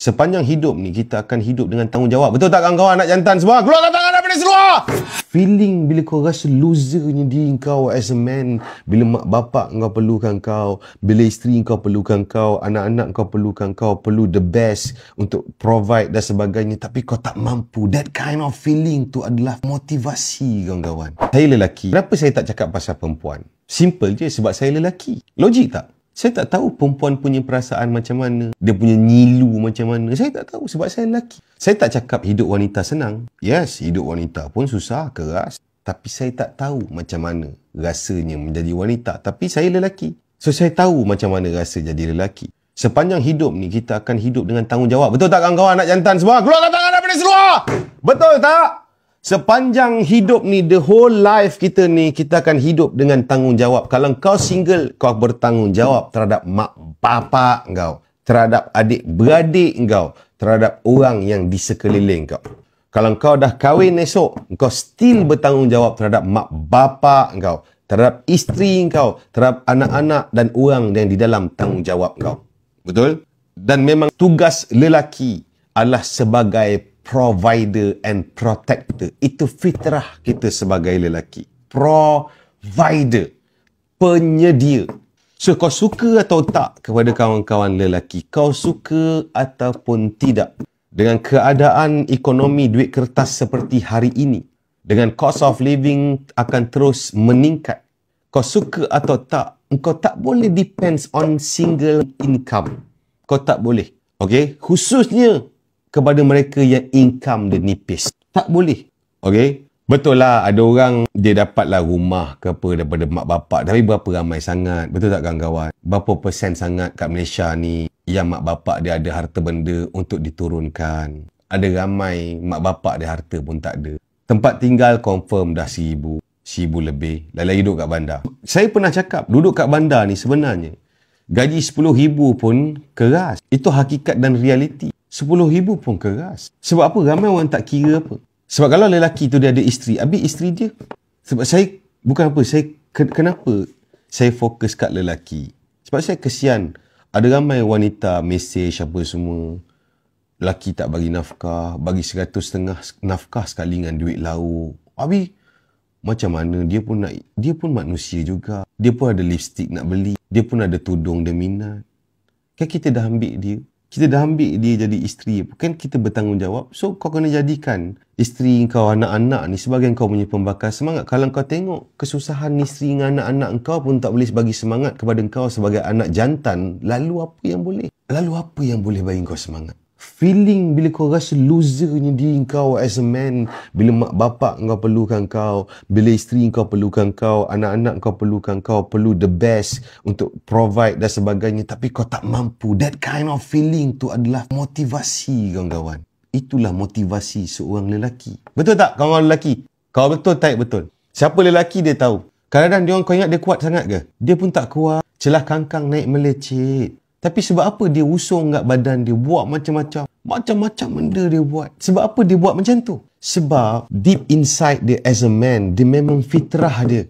Sepanjang hidup ni, kita akan hidup dengan tanggungjawab. Betul tak kawan-kawan anak jantan semua? Keluarkan tangan daripada seluar! Feeling bila kau rasa losernya diri kau as a man. Bila mak bapak kau perlukan kau. Bila isteri kau perlukan kau. Anak-anak kau perlukan kau. Perlu the best untuk provide dan sebagainya. Tapi kau tak mampu. That kind of feeling tu adalah motivasi kawan-kawan. Saya lelaki. Kenapa saya tak cakap pasal perempuan? Simple je sebab saya lelaki. Logik tak? Saya tak tahu perempuan punya perasaan macam mana. Dia punya nyilu macam mana. Saya tak tahu sebab saya lelaki. Saya tak cakap hidup wanita senang. Yes, hidup wanita pun susah, keras. Tapi saya tak tahu macam mana rasanya menjadi wanita. Tapi saya lelaki. So, saya tahu macam mana rasa jadi lelaki. Sepanjang hidup ni, kita akan hidup dengan tanggungjawab. Betul tak kawan-kawan anak jantan semua? Keluarkan tangan daripada seluar! Betul tak? Sepanjang hidup ni, the whole life kita ni, kita akan hidup dengan tanggungjawab. Kalau kau single, kau bertanggungjawab terhadap mak bapak kau, terhadap adik-beradik kau, terhadap orang yang di sekeliling kau. Kalau kau dah kahwin esok, kau still bertanggungjawab terhadap mak bapak kau, terhadap isteri kau, terhadap anak-anak dan orang yang di dalam tanggungjawab kau. Betul? Dan memang tugas lelaki adalah sebagai provider and protector. Itu fitrah kita sebagai lelaki. Provider. Penyedia. So, kau suka atau tak kepada kawan-kawan lelaki, kau suka ataupun tidak, dengan keadaan ekonomi duit kertas seperti hari ini, dengan cost of living akan terus meningkat, kau suka atau tak, kau tak boleh depends on single income. Kau tak boleh. Okay? Khususnya kepada mereka yang income dia nipis. Tak boleh. Okay? Betul lah, ada orang dia dapatlah rumah ke apa daripada mak bapak. Tapi berapa ramai sangat? Betul tak kawan-kawan? Berapa persen sangat kat Malaysia ni yang mak bapak dia ada harta benda untuk diturunkan? Ada ramai mak bapak dia harta pun tak ada. Tempat tinggal confirm dah 1,000 lebih. Lagi duduk kat bandar. Saya pernah cakap, duduk kat bandar ni sebenarnya gaji 10,000 pun keras. Itu hakikat dan realiti. 10,000 pun keras. Sebab apa? Ramai orang tak kira apa. Sebab kalau lelaki tu dia ada isteri, habis isteri dia. Sebab saya, bukan apa, saya kenapa saya fokus kat lelaki? Sebab saya kesian. Ada ramai wanita mesej apa semua. Lelaki tak bagi nafkah, bagi 150 nafkah sekali dengan duit lauk. Habis, macam mana dia pun manusia juga. Dia pun ada lipstick nak beli. Dia pun ada tudung dia minat. Kan kita dah ambil dia. Kita dah ambil dia jadi isteri. Kan kita bertanggungjawab. So, kau kena jadikan isteri kau, anak-anak ni sebagai kau punya pembakar semangat. Kalau kau tengok kesusahan isteri dengan anak-anak kau pun tak boleh bagi semangat kepada kau sebagai anak jantan, lalu apa yang boleh? Lalu apa yang boleh bagi kau semangat? Feeling bila kau rasa losernya diri kau as a man. Bila mak bapak kau perlukan kau. Bila isteri kau perlukan kau. Anak-anak kau perlukan kau. Perlu the best untuk provide dan sebagainya. Tapi kau tak mampu. That kind of feeling tu adalah motivasi kawan-kawan. Itulah motivasi seorang lelaki. Betul tak kawan-kawan lelaki? Kau betul tak betul? Siapa lelaki dia tahu. Kadang-kadang dia orang kau ingat dia kuat sangat ke? Dia pun tak kuat. Celah kangkang naik melecet. Tapi sebab apa dia usung kat badan dia, buat macam-macam. Macam-macam benda dia buat. Sebab apa dia buat macam tu? Sebab deep inside dia as a man, dia memang fitrah dia.